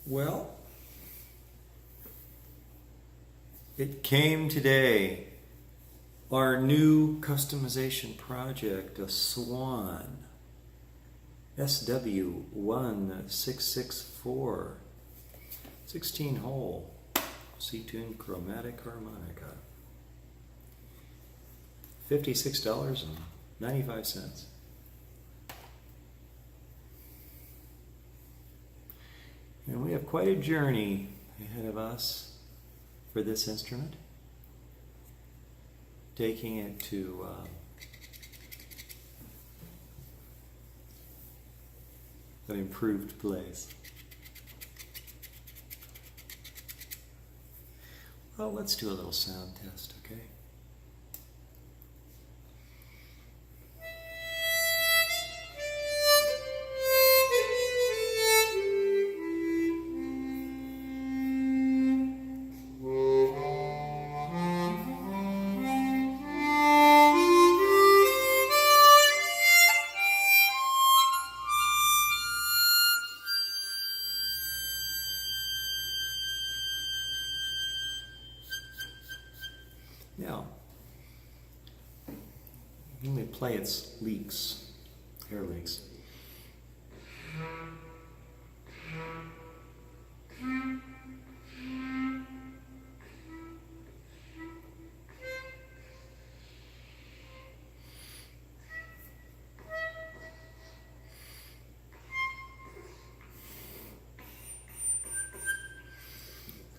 Well, it came today. Our new customization project, a Swan SW1664, 16-hole C-tune chromatic harmonica. $56.95. And we have quite a journey ahead of us for this instrument, taking it to an improved place. Well, let's do a little sound test, okay? Now, when we play its leaks, air leaks.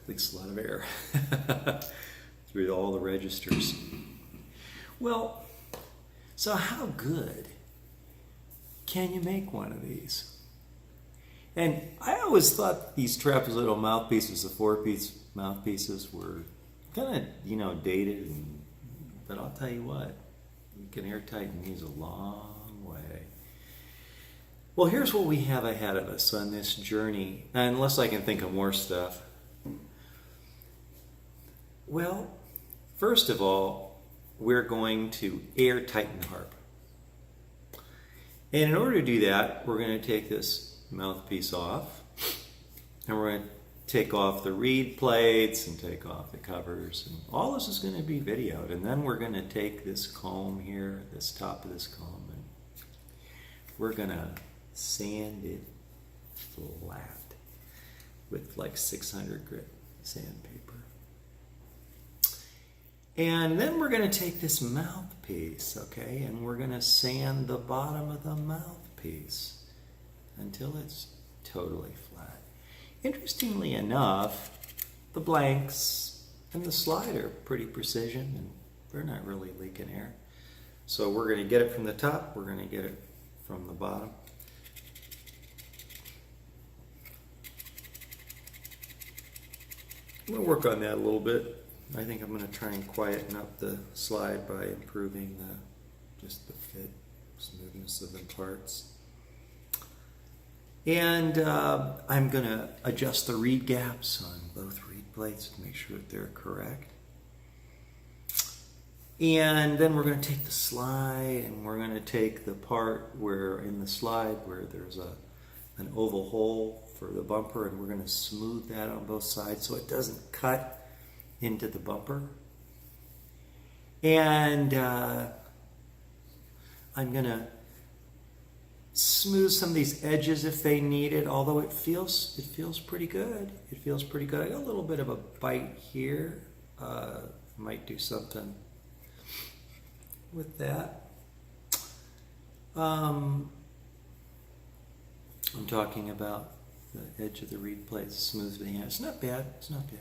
Leaks a lot of air through all the registers. Well, so how good can you make one of these? And I always thought these trapezoidal mouthpieces, the 4-piece mouthpieces, were kind of, dated. But I'll tell you what, you can airtighten these a long way. Well, here's what we have ahead of us on this journey, unless I can think of more stuff. Well, first of all, we're going to airtighten the harp. And in order to do that, we're going to take this mouthpiece off, and we're going to take off the reed plates and take off the covers, and all this is going to be videoed. And then we're going to take this comb here, this top of this comb, and we're going to sand it flat with like 600 grit sandpaper. And then we're going to take this mouthpiece, okay, and we're going to sand the bottom of the mouthpiece until it's totally flat. Interestingly enough, the blanks and the slide are pretty precision, and they're not really leaking air. So we're going to get it from the top, we're going to get it from the bottom. I'm going to work on that a little bit. I think I'm going to try and quieten up the slide by improving just the fit, smoothness of the parts. And I'm going to adjust the reed gaps on both reed plates to make sure that they're correct. And then we're going to take the slide, and we're going to take the part where in the slide where there's an oval hole for the bumper, and we're going to smooth that on both sides so it doesn't cut into the bumper. And I'm going to smooth some of these edges if they need it, although it feels pretty good. It feels pretty good. I got a little bit of a bite here. Might do something with that. I'm talking about the edge of the reed plate, smooth to the hand. It's not bad. It's not bad.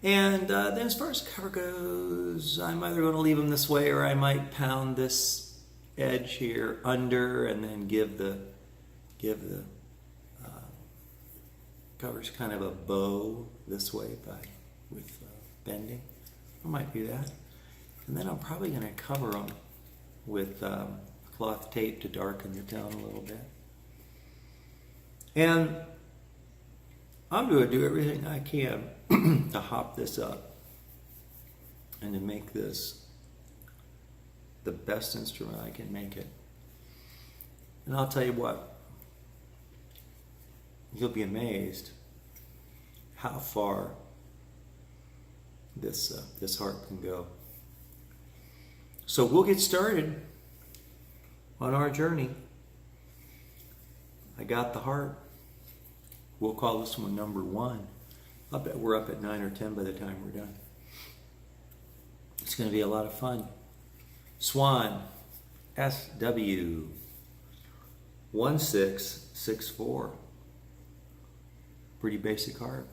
And then as far as cover goes, I'm either going to leave them this way, or I might pound this edge here under and then give the covers kind of a bow this way with bending. I might do that. And then I'm probably going to cover them with cloth tape to darken the tone a little bit. And I'm going to do everything I can to hop this up and to make this the best instrument I can make it. And I'll tell you what, you'll be amazed how far this harp can go. So we'll get started on our journey. I got the harp. We'll call this one number 1. I bet we're up at 9 or 10 by the time we're done. It's going to be a lot of fun. Swan SW1664. Pretty basic harp.